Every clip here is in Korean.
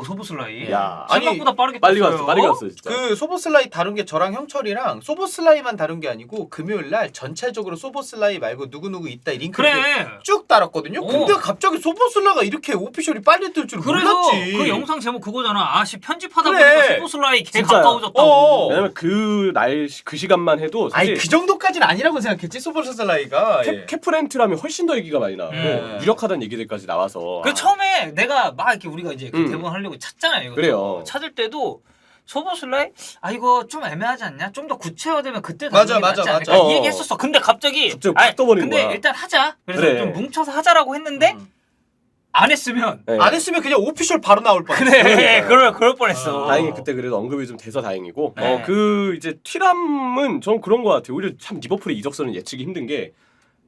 소보슬라이. 야, 생각보다 빠르게 빨리 떴어요. 갔어, 빨리 갔어 진짜. 그 소보슬라이 다룬 게 저랑 형철이랑 소보슬라이만 다룬 게 아니고 금요일 날 전체적으로 소보슬라이 말고 누구누구 있다 이 링크 그래. 쭉 달았거든요. 근데 갑자기 소보슬라이가 이렇게 오피셜이 빨리 뜰 줄 그래서 몰랐지. 그 영상 제목 그거잖아. 아씨 편집하다 그래. 보니까 소보슬라이 개 진짜요. 가까워졌다고. 왜냐면 그 시간만 해도 아니 사실 그 정도까지는 아니라고 생각했지 소보슬라이가. 캐프렌트라면 훨씬 더 얘기가 많이 나오고 유력하다는 얘기들까지 나와서. 그 처음에 내가 막 이렇게 우리가 이제 그 음. 대본 하려고 찾잖아요. 이것도. 그래요. 찾을 때도 소보슬라이 이거 좀 애매하지 않냐? 좀 더 구체화되면 그때 맞아, 다루는 게 맞아, 낫지 맞아. 않을까? 이 얘기했었어. 근데 갑자기 팍 떠버린 근데 거야. 일단 하자. 그래서 그래. 좀 뭉쳐서 하자라고 했는데 안 했으면 네. 안 했으면 그냥 오피셜 바로 나올 뻔. 그래 그럴 뻔했어. 다행히 그때 그래도 언급이 좀 돼서 다행이고 네. 그 이제 튀람은 전 그런 것 같아요. 오히려 참 리버풀의 이적설은 예측이 힘든 게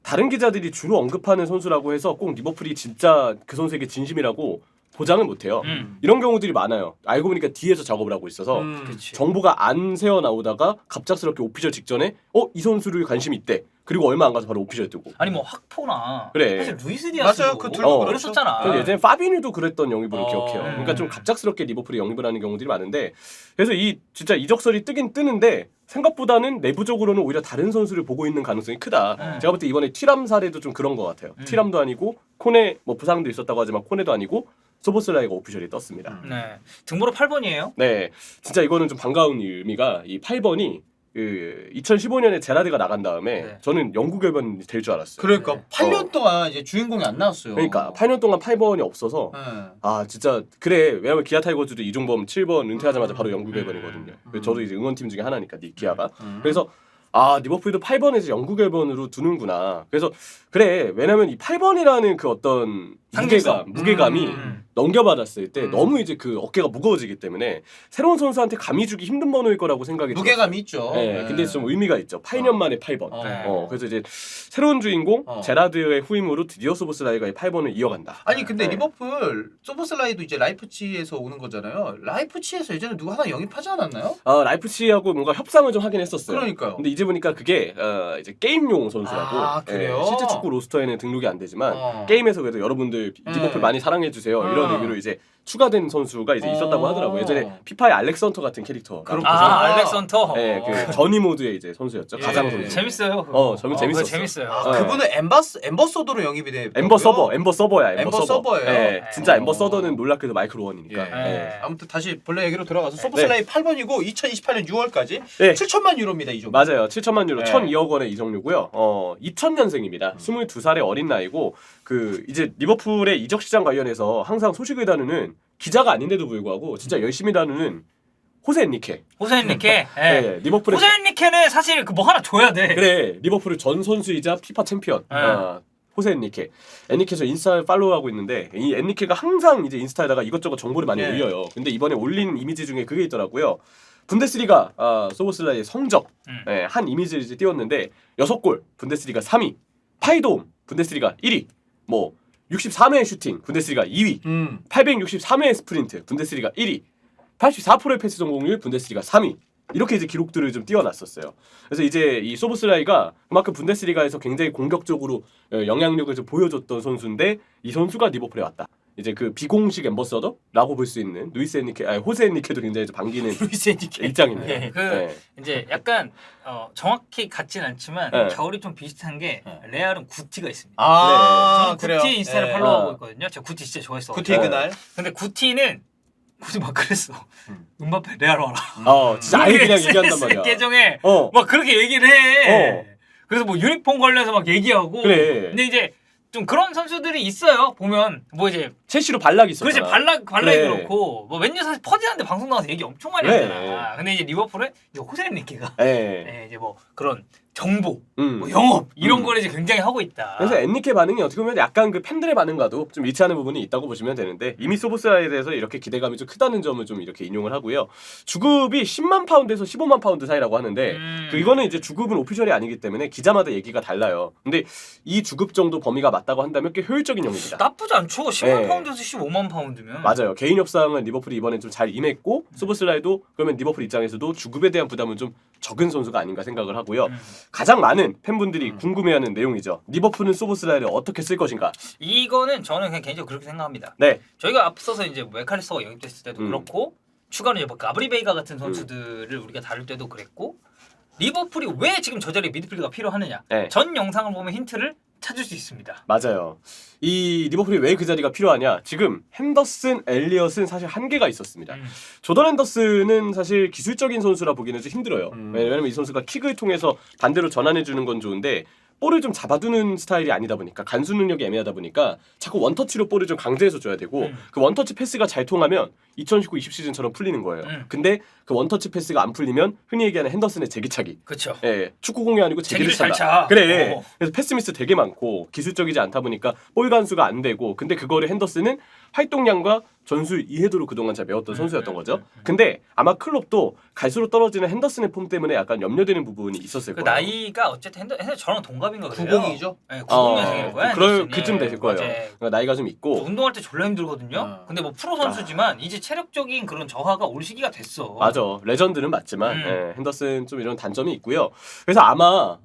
다른 기자들이 주로 언급하는 선수라고 해서 꼭 리버풀이 진짜 그 선수에게 진심이라고 보장은 못해요. 이런 경우들이 많아요. 알고 보니까 뒤에서 작업을 하고 있어서 그치. 정보가 안 새어 나오다가 갑작스럽게 오피셜 직전에 이 선수를 관심이 있대. 그리고 얼마 안 가서 바로 오피셜 뜨고. 아니 뭐 학포나 그래. 사실 루이스 디아스도 맞아요. 그 둘도 그랬었잖아. 전 예전에 파비뉴도 그랬던 영입으로 기억해요. 네. 그러니까 좀 갑작스럽게 리버풀이 영입을 하는 경우들이 많은데 그래서 이 진짜 이적설이 뜨긴 뜨는데 생각보다는 내부적으로는 오히려 다른 선수를 보고 있는 가능성이 크다. 제가 볼 때 이번에 튀람 사례도 좀 그런 것 같아요. 튀람도 아니고 코네 뭐 부상도 있었다고 하지만 코네도 아니고 소보슬라이가 오피셜이 떴습니다. 네. 등번호 8번이에요. 네, 진짜 이거는 좀 반가운 의미가 이 8번이 그 2015년에 제라드가 나간 다음에 네. 저는 영구 결번이 될 줄 알았어요. 그러니까 네. 8년 동안 이제 주인공이 안 나왔어요. 그러니까 8년 동안 8번이 없어서 아 진짜 그래 왜냐면 기아 타이거즈도 이종범 7번 은퇴하자마자 바로 영구 결번이거든요. 저도 이제 응원팀 중에 하나니까 기아가. 그래서 아 리버풀도 8번에서 영구 결번으로 두는구나. 그래서 그래 왜냐면 이 8번이라는 그 어떤 무게감이 넘겨받았을 때 너무 이제 그 어깨가 무거워지기 때문에 새로운 선수한테 감히 주기 힘든 번호일 거라고 생각이 무게감이 있죠. 네, 근데 좀 의미가 있죠. 8년 만에 8번. 그래서 이제 새로운 주인공 제라드의 후임으로 드디어 소보슬라이가 이 8번을 이어간다. 아니 근데 리버풀 소보슬라이도 이제 라이프치히에서 오는 거잖아요. 라이프치히에서 예전에 누구 하나 영입하지 않았나요? 라이프치히하고 뭔가 협상을 좀 하긴 했었어요. 그러니까요. 근데 이제 보니까 그게 이제 게임용 선수라고. 아, 그래요? 실제 축구 로스터에는 등록이 안 되지만 게임에서 그래도 여러분들 리버풀 많이 사랑해 주세요. 이런 의미로 이제 추가된 선수가 이제 있었다고 하더라고요. 예전에 피파의 알렉선터 같은 캐릭터. 알렉선터. 네, 그 전이 모드의 이제 선수였죠. 가장 선수. 재밌어요. 저는 재밌었어요. 재밌어요. 그분은 엠버서더로 영입이 돼. 엠버 서버야. 엠버 서버예요. 네, 진짜 엠버 서더는 놀랍게도 마이클 오원이니까. 네. 아무튼 다시 본래 얘기로 돌아가서 소보슬라이 8번이고 2028년 6월까지 네. 7천만 유로입니다. 이 정도. 맞아요. 7천만 유로, 네. 1,002억 원의 이적료고요. 2000년생입니다. 22살의 어린 나이고 그 이제 리버풀의 이적 시장 관련해서 항상 소식을 다루는 기자가 아닌데도 불구하고 진짜 열심히 다루는 호세 엔리케. 네. 리버풀의 호세 엔리케는 사실 그 뭐 하나 줘야 돼. 그래. 리버풀의 전 선수이자 피파 챔피언. 호세 엔리케. 엔리케 저 인스타 팔로우하고 있는데 이 엔리케가 항상 이제 인스타에다가 이것저것 정보를 많이 올려요. 근데 이번에 올린 이미지 중에 그게 있더라고요. 분데스리가 소보슬라이의 성적 한 이미지를 이제 띄웠는데 6골 분데스리가 3위, 파이돔 분데스리가 1위, 뭐 63회의 슈팅 분데스리가 2위, 863회의 스프린트 분데스리가 1위, 84%의 패스 성공률 분데스리가 3위. 이렇게 이제 기록들을 좀 띄워놨었어요. 그래서 이제 이 소보슬라이가 그만큼 분데스리가에서 굉장히 공격적으로 영향력을 좀 보여줬던 선수인데 이 선수가 리버풀에 왔다. 이제 그 비공식 엠버서더라고 볼 수 있는 호세 엔리케도 굉장히 좀 반기는 루이스 엔리케 입장입니다. 이제 약간 정확히 같진 않지만 결이 좀 비슷한 게 레알은 구티가 있습니다. 저는 구티 인스타를 팔로우하고 있거든요. 제가 구티 진짜 좋아했어. 구티 그날. 근데 구티는 굳이 막 그랬어. 음바페 레알 와라. 진짜 아예 그냥 얘기한단 말이야. 계정에 막 그렇게 얘기를 해. 그래서 뭐 유니폼 관련해서 막 얘기하고. 그래. 근데 이제 좀 그런 선수들이 있어요. 보면 뭐 이제 첼시로 발락이 있었잖아. 그렇지 발락이 그래. 그렇고 뭐 맨유 사실 퍼디난데 방송 나가서 얘기 엄청 많이 그래. 하잖아. 근데 이제 리버풀은 이제 호세 엔리케가 이제 뭐 그런 정보, 뭐 영업 이런 걸 이제 굉장히 하고 있다. 그래서 엔리케 반응이 어떻게 보면 약간 그 팬들의 반응과도 좀 일치하는 부분이 있다고 보시면 되는데 이미 소보스라에 대해서 이렇게 기대감이 좀 크다는 점을 좀 이렇게 인용을 하고요. 주급이 10만 파운드에서 15만 파운드 사이라고 하는데 이거는 이제 주급은 오피셜이 아니기 때문에 기자마다 얘기가 달라요. 근데 이 주급 정도 범위가 맞다고 한다면 꽤 효율적인 영입이다. 나쁘지 않죠. 10만 네. 파운드에서 15만 파운드면 맞아요. 개인 협상은 리버풀이 이번엔 좀 잘 임했고 소보슬라이도 그러면 리버풀 입장에서도 주급에 대한 부담은 좀 적은 선수가 아닌가 생각을 하고요. 가장 많은 팬분들이 궁금해하는 내용이죠. 리버풀은 소보슬라이를 어떻게 쓸 것인가? 이거는 저는 그냥 개인적으로 그렇게 생각합니다. 네. 저희가 앞서서 이제 웨칼리스터가 영입됐을 때도 그렇고 추가로 이제 뭐 가브리 베이가 같은 선수들을 우리가 다룰 때도 그랬고 리버풀이 왜 지금 저 자리에 미드필더가 필요하느냐? 네. 전 영상을 보면 힌트를 찾을 수 있습니다. 맞아요. 이 리버풀이 왜 그 자리가 필요하냐? 지금 핸더슨, 엘리엇은 사실 한계가 있었습니다. 조던 핸더슨은 사실 기술적인 선수라 보기는 좀 힘들어요. 왜냐면 이 선수가 킥을 통해서 반대로 전환해 주는 건 좋은데 볼을 좀 잡아두는 스타일이 아니다 보니까 간수 능력이 애매하다 보니까 자꾸 원터치로 볼을 좀 강제해서 줘야 되고 그 원터치 패스가 잘 통하면 2019-20 시즌처럼 풀리는 거예요. 근데 그 원터치 패스가 안 풀리면 흔히 얘기하는 핸더슨의 제기차기. 그렇죠. 예, 축구공이 아니고 제기를 잘 찬다. 차. 그래. 어. 그래서 패스 미스 되게 많고 기술적이지 않다 보니까 볼 간수가 안 되고 근데 그거를 핸더슨은 활동량과 전술 이해도로 그동안 잘 배웠던 선수였던 거죠. 근데 아마 클롭도 갈수록 떨어지는 핸더슨의 폼 때문에 약간 염려되는 부분이 있었을 그 거예요. 나이가 어쨌든 핸더 저랑 동갑인가 그래요. 90이죠? 네, 90년생일 거야. 그럴 그쯤 되실 거예요. 맞아요. 그러니까 나이가 좀 있고. 운동할 때 졸라 힘들거든요. 근데 뭐 프로 선수지만 이제 체력적인 그런 저하가 올 시기가 됐어. 맞아. 레전드는 맞지만 예, 핸더슨 좀 이런 단점이 있고요. 그래서 아마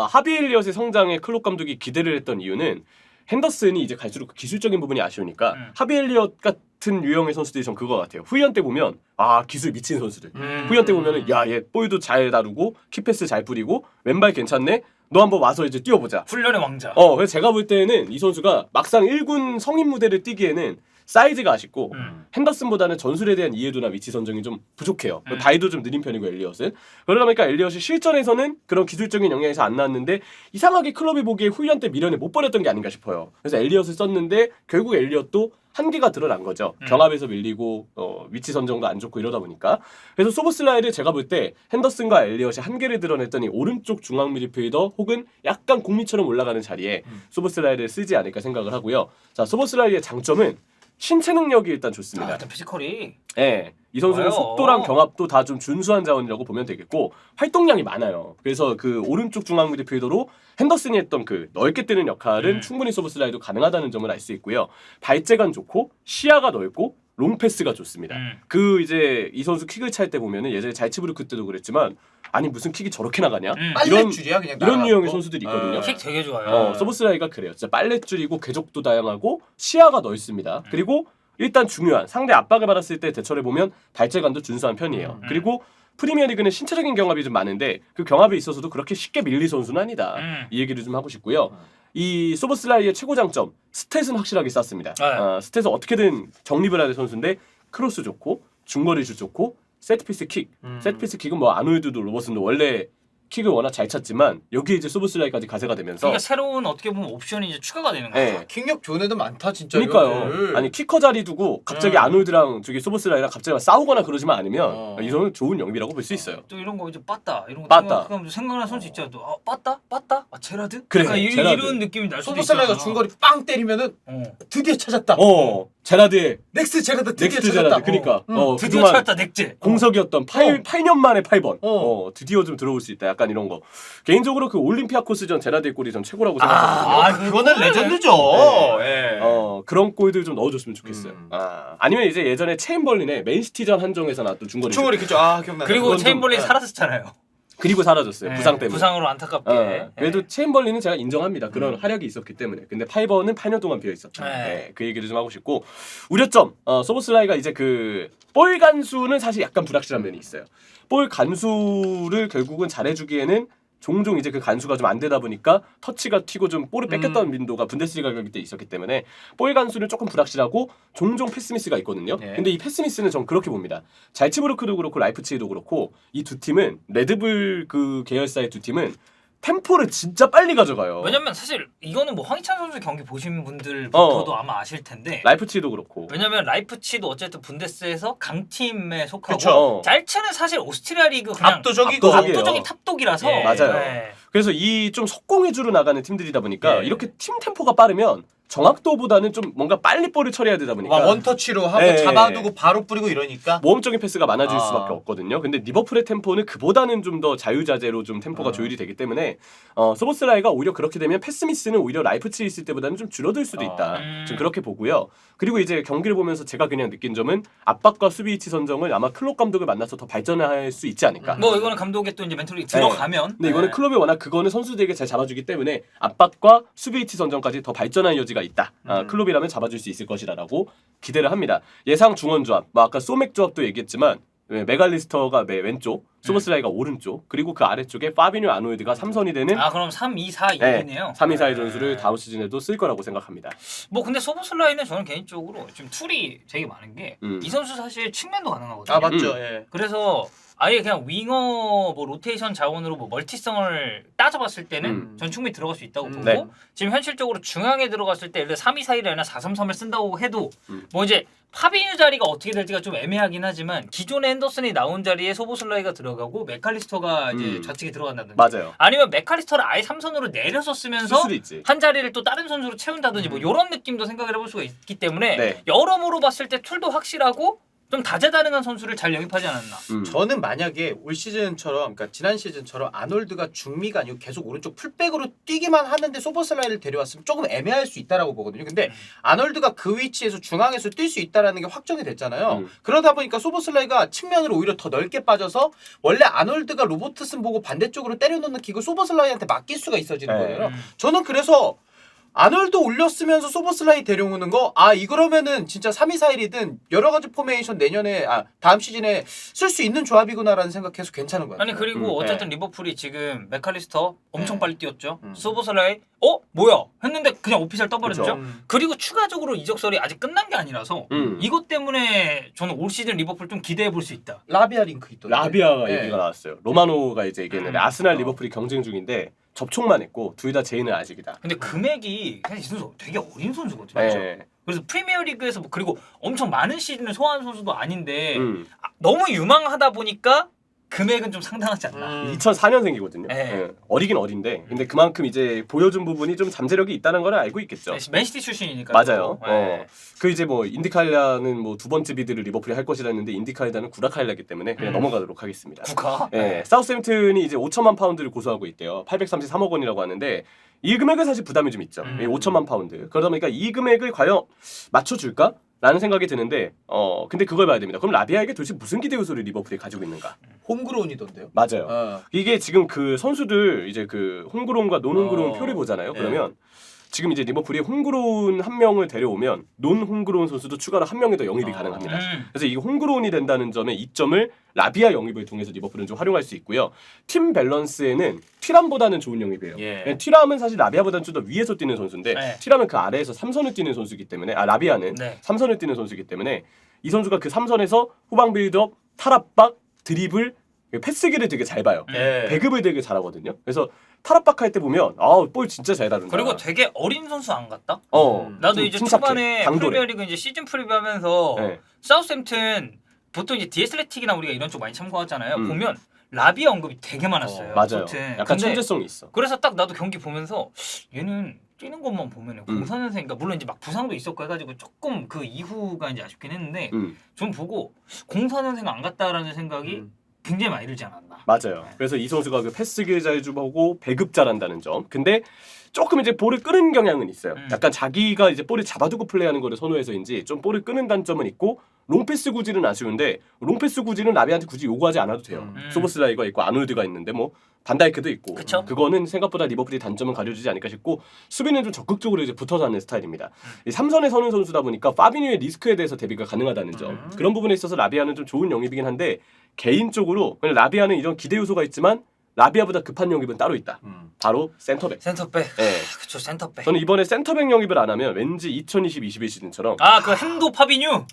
하비 엘리엇의 성장에 클롭 감독이 기대를 했던 이유는 핸더슨이 이제 갈수록 그 기술적인 부분이 아쉬우니까 하비 엘리엇 같은 유형의 선수들이 전 그거 같아요. 후이언 때 보면 기술 미친 선수들. 후이언 때 보면은 야 얘 볼도 잘 다루고 키패스 잘 뿌리고 왼발 괜찮네. 너 한번 와서 이제 뛰어보자. 훈련의 왕자. 그래서 제가 볼 때는 이 선수가 막상 1군 성인 무대를 뛰기에는 사이즈가 아쉽고 핸더슨보다는 전술에 대한 이해도나 위치 선정이 좀 부족해요. 다이도 좀 느린 편이고 엘리엇은. 그러다 보니까 엘리엇이 실전에서는 그런 기술적인 영향에서 안 나왔는데 이상하게 클럽이 보기에 후이언 때 미련을 못 버렸던 게 아닌가 싶어요. 그래서 엘리엇을 썼는데 결국 엘리엇도 한계가 드러난 거죠. 경합에서 밀리고 위치 선정도 안 좋고 이러다 보니까. 그래서 소보슬라이를 제가 볼 때 핸더슨과 엘리엇이 한계를 드러냈더니 오른쪽 중앙 미드필더 혹은 약간 공미처럼 올라가는 자리에 소보슬라이를 쓰지 않을까 생각을 하고요. 자, 소보슬라이의 장점은 신체 능력이 일단 좋습니다. 일단 피지컬이. 네, 이 선수는 좋아요. 속도랑 경합도 다 좀 준수한 자원이라고 보면 되겠고 활동량이 많아요. 그래서 그 오른쪽 중앙 미드필더로 핸더슨이 했던 그 넓게 뜨는 역할은 충분히 소보슬라이도 가능하다는 점을 알 수 있고요. 발재간 좋고 시야가 넓고 롱패스가 좋습니다. 그 이제 이 선수 킥을 찰 때 보면은 예전에 잘치부르크 때도 그랬지만 아니 무슨 킥이 저렇게 나가냐? 빨랫줄이야 그냥. 이런 유형의 선수들이 있거든요. 킥 되게 좋아요. 소보슬라이가 그래요. 진짜 빨랫줄이고 궤적도 다양하고 시야가 넓습니다. 그리고 일단 중요한 상대 압박을 받았을 때 대처를 보면 발재간도 준수한 편이에요. 그리고 프리미어리그는 신체적인 경합이 좀 많은데 그 경합에 있어서도 그렇게 쉽게 밀릴 선수는 아니다. 이 얘기를 좀 하고 싶고요. 이 소보슬라이의 최고 장점 스탯은 확실하게 쌌습니다. 스탯은 어떻게든 정립을 해야 될 선수인데 크로스 좋고 중거리 슛 좋고 세트피스 킥. 세트피스 킥은 뭐 아놀드도 로버슨도 원래 킥을 워낙 잘 찼지만 여기에 이제 소보슬라이까지 가세가 되면서 그러니까 새로운 어떻게 보면 옵션이 이제 추가가 되는 거예요. 네. 킥력 좋은 애들 많다 진짜. 그러니까요. 아니 키커 자리 두고 갑자기 아놀드랑 저기 소보슬라이랑 갑자기 막 싸우거나 그러지만 않으면 이 선수는 좋은 영비라고 볼 수 있어요. 또 이런 거 이제 빠따 이런 거 빠따. 생각나는 선수 있잖아. 또 빠따? 제라드? 그래, 약간 제라드. 이런 느낌이 날 수도 있잖아. 소보슬라이가 중거리 빵 때리면은 드디어 찾았다. 제라드의 넥스 제라드 드디어 넥스트 찾았다. 제라드. 그러니까 드디어 그동안 찾았다 넥제. 공석이었던 8년 만에 8번. 드디어 좀 들어올 수 있다. 약간 이런 거. 개인적으로 그 올림피아코스전 제라드의 골이 전 최고라고 생각하거든요. 그거는 레전드죠. 예. 그런 골들 좀 넣어줬으면 좋겠어요. 아니면 이제 예전에 체인벌린의 맨시티전 한정에서 나왔던 중거리. 중거리 그죠. 기억나. 그리고 체인벌린 사라졌잖아요. 그리고 사라졌어요. 부상 때문에. 부상으로 안타깝게. 그래도 체인벌린은 제가 인정합니다. 그런 활약이 있었기 때문에. 근데 8번은 8년 동안 비어 있었다. 그 얘기를 좀 하고 싶고 우려점. 소보슬라이가 이제 그 볼 간수는 사실 약간 불확실한 면이 있어요. 볼 간수를 결국은 잘해주기에는 종종 이제 그 간수가 좀 안 되다 보니까 터치가 튀고 좀 볼을 뺏겼던 빈도가 분데스리가 경기 때 있었기 때문에 볼 간수는 조금 불확실하고 종종 패스미스가 있거든요. 근데 이 패스미스는 전 그렇게 봅니다. 잘츠부르크도 그렇고 라이프치히도 그렇고 이 두 팀은 레드불 그 계열사의 두 팀은 템포를 진짜 빨리 가져가요. 왜냐면 사실 이거는 뭐 황희찬 선수 경기 보신 분들부터도 아마 아실 텐데. 라이프치히도 그렇고. 왜냐면 라이프치히도 어쨌든 분데스에서 강팀에 속하고 그쵸. 잘츠는 사실 오스트리아 리그 그냥 압도적이에요. 탑독이라서. 맞아요. 그래서 이 좀 속공 위주로 나가는 팀들이다 보니까 이렇게 팀 템포가 빠르면 정확도보다는 좀 뭔가 빨리 볼을 처리해야 되다 보니까 원터치로 하고 네. 잡아두고 바로 뿌리고 이러니까 모험적인 패스가 많아질 수밖에 없거든요. 근데 리버풀의 템포는 그보다는 좀 더 자유자재로 좀 템포가 조율이 되기 때문에 소보슬라이가 오히려 그렇게 되면 패스 미스는 오히려 라이프치히 있을 때보다는 좀 줄어들 수도 있다. 좀 그렇게 보고요. 그리고 이제 경기를 보면서 제가 그냥 느낀 점은 압박과 수비 위치 선정을 아마 클롭 감독을 만나서 더 발전할 수 있지 않을까. 뭐 이거는 감독의 또 이제 멘토리 들어가면. 근데 이거는 클럽이 워낙 그거는 선수들에게 잘 잡아주기 때문에 압박과 수비 위치 선정까지 더 발전할 여지가 있다. 클럽이라면 잡아줄 수 있을 것이라고 기대를 합니다. 예상 중원 조합, 뭐 아까 소맥 조합도 얘기했지만 메갈리스터가 왼쪽, 소보슬라이가 오른쪽, 그리고 그 아래쪽에 파비뉴 아놀드가 3선이 되는 그럼 3-2-4-1이네요. 3-2-4-1 전술을 다음 시즌에도 쓸 거라고 생각합니다. 뭐 근데 소보슬라이는 저는 개인적으로 지금 툴이 되게 많은 게 이 선수 사실 측면도 가능하거든요. 아 맞죠. 예. 그래서 아예 그냥 윙어 뭐 로테이션 자원으로 뭐 멀티성을 따져봤을 때는 전 충분히 들어갈 수 있다고 보고 네. 지금 현실적으로 중앙에 들어갔을 때 예를 들어 3-2-4-1이 아니라 4-3-3을 쓴다고 해도 뭐 이제 파비뉴 자리가 어떻게 될지가 좀 애매하긴 하지만 기존에 핸더슨이 나온 자리에 소보슬라이가 들어가고 맥칼리스터가 이제 좌측에 들어간다든지 맞아요. 아니면 맥칼리스터를 아예 3선으로 내려서 쓰면서 쓸 수도 있지. 한 자리를 또 다른 선수로 채운다든지 뭐 이런 느낌도 생각을 해볼 수가 있기 때문에 네. 여러모로 봤을 때 툴도 확실하고 좀 다재다능한 선수를 잘 영입하지 않았나. 저는 만약에 올 시즌처럼 그러니까 지난 시즌처럼 아놀드가 중미가 아니고 계속 오른쪽 풀백으로 뛰기만 하는데 소보슬라이를 데려왔으면 조금 애매할 수 있다라고 보거든요. 근데 아놀드가 그 위치에서 중앙에서 뛸 수 있다라는 게 확정이 됐잖아요. 그러다 보니까 소보슬라이가 측면으로 오히려 더 넓게 빠져서 원래 아놀드가 로버트슨 보고 반대쪽으로 때려놓는 킥을 소보슬라이한테 맡길 수가 있어지는 거예요. 저는 그래서 아놀드 올렸으면서 소보슬라이 데려오는 거 이거라면은 진짜 3-2-4-1이든 여러 가지 포메이션 내년에 다음 시즌에 쓸 수 있는 조합이구나라는 생각해서 괜찮은 것 같아요. 아니 그리고 어쨌든 리버풀이 지금 맥칼리스터 엄청 네. 빨리 뛰었죠. 소보슬라이 뭐야 했는데 그냥 오피셜 떠버렸죠. 그리고 추가적으로 이적설이 아직 끝난 게 아니라서 이것 때문에 저는 올 시즌 리버풀 좀 기대해 볼 수 있다. 라비아 링크 있던데. 라비아 얘기가 나왔어요. 로마노가 이제 얘기했는데 아스날 리버풀이 경쟁 중인데 접촉만 했고 둘 다 제의는 아직이다. 근데 금액이 사실 이 선수 되게 어린 선수거든요. 네. 그래서 프리미어리그에서 그리고 엄청 많은 시즌을 소화한 선수도 아닌데 너무 유망하다 보니까 금액은 좀 상당하지 않나. 2004년생이거든요. 네. 어리긴 어린데 근데 그만큼 이제 보여준 부분이 좀 잠재력이 있다는 걸 알고 있겠죠. 맨시티 출신이니까. 맞아요. 네. 그 이제 뭐 인디칼라는 뭐 두 번째 비드를 리버풀이 할 것이라 했는데 인디칼라는 구라칼라기 때문에 그냥 넘어가도록 하겠습니다. 국가. 네. 사우스햄튼이 이제 5천만 파운드를 고소하고 있대요. 833억 원이라고 하는데 이 금액은 사실 부담이 좀 있죠. 5천만 파운드. 그러다 보니까 이 금액을 과연 맞춰줄까? 라는 생각이 드는데 근데 그걸 봐야 됩니다. 그럼 라비아에게 도대체 무슨 기대 요소를 리버풀이 가지고 있는가? 홈그로운이던데요. 맞아요. 이게 지금 그 선수들 이제 그 홈그로운과 논홈그로운 표를 보잖아요. 그러면 지금 이제 리버풀이 홈그로운 한 명을 데려오면 논 홈그로운 선수도 추가로 한 명이 더 영입이 가능합니다. 그래서 이게 홈그로운이 된다는 점에 이점을 라비아 영입을 통해서 리버풀은 좀 활용할 수 있고요. 팀 밸런스에는 튀람보다는 좋은 영입이에요. 튀람은 사실 라비아보다는 좀 더 위에서 뛰는 선수인데 튀람은 그 아래에서 3선을 뛰는 선수이기 때문에 라비아는 3선을 뛰는 선수이기 때문에 이 선수가 그 3선에서 후방 빌드업, 탈압박, 드리블, 패스기를 되게 잘 봐요. 배급을 되게 잘하거든요. 그래서 탈압박 할 때 보면 볼 진짜 잘 다룬다. 그리고 되게 어린 선수 안 같다? 나도 이제 침착해. 초반에 당돌해. 프리미어리그 이제 시즌 프리뷰하면서 사우스햄튼 보통 이제 디애슬레틱이나 우리가 이런 쪽 많이 참고하잖아요. 보면 라비아 언급이 되게 많았어요. 맞아요. 아무튼. 약간 근데 천재성이 있어. 그래서 딱 나도 경기 보면서 얘는 뛰는 것만 보면은 04년생이니까 물론 이제 막 부상도 있었고 해가지고 조금 그 이후가 이제 아쉽긴 했는데 좀 보고 04년생 안 같다라는 생각이 굉장히 많이 들지 않았나. 맞아요. 그래서 이 선수가 그 패스길 잘 주고 배급 잘한다는 점. 근데 조금 이제 볼을 끄는 경향은 있어요. 약간 자기가 이제 볼을 잡아두고 플레이하는 거를 선호해서인지 좀 볼을 끄는 단점은 있고 롱패스 구질은 아쉬운데 롱패스 구질은 라비아한테 굳이 요구하지 않아도 돼요. 소보슬라이가 있고 아놀드가 있는데 뭐 반다이크도 있고 그쵸? 그거는 생각보다 리버풀이 단점은 가려주지 않을까 싶고 수비는 좀 적극적으로 이제 붙어서 하는 스타일입니다. 이 3선에 서는 선수다 보니까 파비뉴의 리스크에 대해서 대비가 가능하다는 점. 그런 부분에 있어서 라비아는 좀 좋은 영입이긴 한데 개인적으로 그냥 라비아는 이런 기대 요소가 있지만 라비아보다 급한 영입은 따로 있다. 바로 센터백. 센터백. 네. 그쵸 센터백. 저는 이번에 센터백 영입을 안 하면 왠지 2020-21 시즌처럼 그 행도 파비뉴.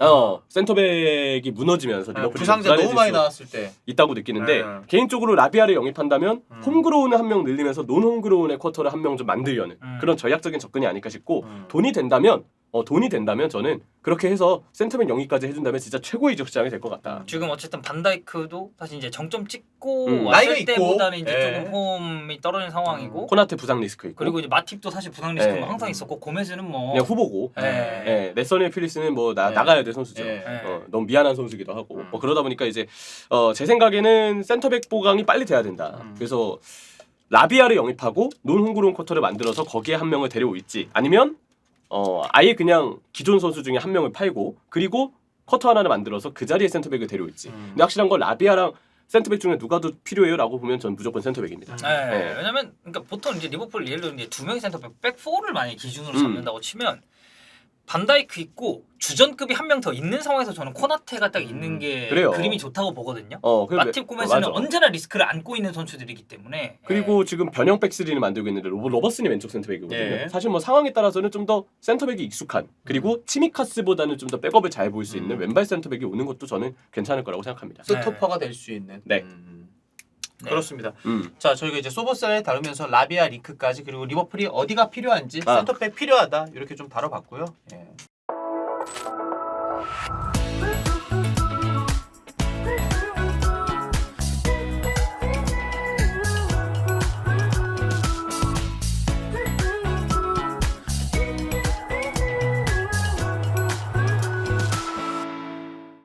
센터백이 무너지면서 리버풀이 부상자 너무 많이 수 나왔을 때 있다고 느끼는데 개인적으로 라비아를 영입한다면 홈그로운을 한 명 늘리면서 논홈그로운의 쿼터를 한 명 좀 만들려는 그런 전략적인 접근이 아닐까 싶고 돈이 된다면 돈이 된다면 저는 그렇게 해서 센터백 영입까지 해준다면 진짜 최고의 이적 시장이 될 것 같다. 지금 어쨌든 반다이크도 사실 이제 정점 찍고 나이가 왔을 있고. 때보다는 이제 예. 조금 폼이 떨어진 상황이고 코나테 부상 리스크 있고 그리고 이제 마팁도 사실 부상 리스크가 예. 항상 있었고 고메즈는 뭐 그냥 후보고 예. 레서니 필리스는 뭐 예. 나가야 될 선수죠. 예. 너무 미안한 선수기도 하고 뭐 그러다 보니까 이제 제 생각에는 센터백 보강이 빨리 돼야 된다. 그래서 라비아를 영입하고 논홍구론 쿼터를 만들어서 거기에 한 명을 데려올지 아니면 아예 그냥 기존 선수 중에 한 명을 팔고 그리고 쿼터 하나를 만들어서 그 자리에 센터백을 데려올지. 근데 확실한 건 라비아랑 센터백 중에 누가 더 필요해요라고 보면 전 무조건 센터백입니다. 네. 왜냐면 그러니까 보통 이제 리버풀 예를 들어 이제 두 명의 센터백 백4를 많이 기준으로 잡는다고 치면 반다이크 있고 주전급이 한 명 더 있는 상황에서 저는 코나테가 딱 있는 게 그래요. 그림이 좋다고 보거든요. 그런데- 마팁 고메즈는 맞아. 언제나 리스크를 안고 있는 선수들이기 때문에 그리고 지금 변형 백스리를 만들고 있는데 로버슨이 왼쪽 센터백이거든요. 예. 사실 뭐 상황에 따라서는 좀 더 센터백이 익숙한 그리고 치미카스보다는 좀 더 백업을 잘 볼 수 있는 왼발 센터백이 오는 것도 저는 괜찮을 거라고 생각합니다. 스토퍼가 될 수 있는. 네. 네. 그렇습니다. 음. 자, 저희가 이제 소버셀을 다루면서 라비아 링크까지 그리고 리버풀이 어디가 필요한지 아. 센터백 필요하다 이렇게 좀 다뤄봤고요. 예.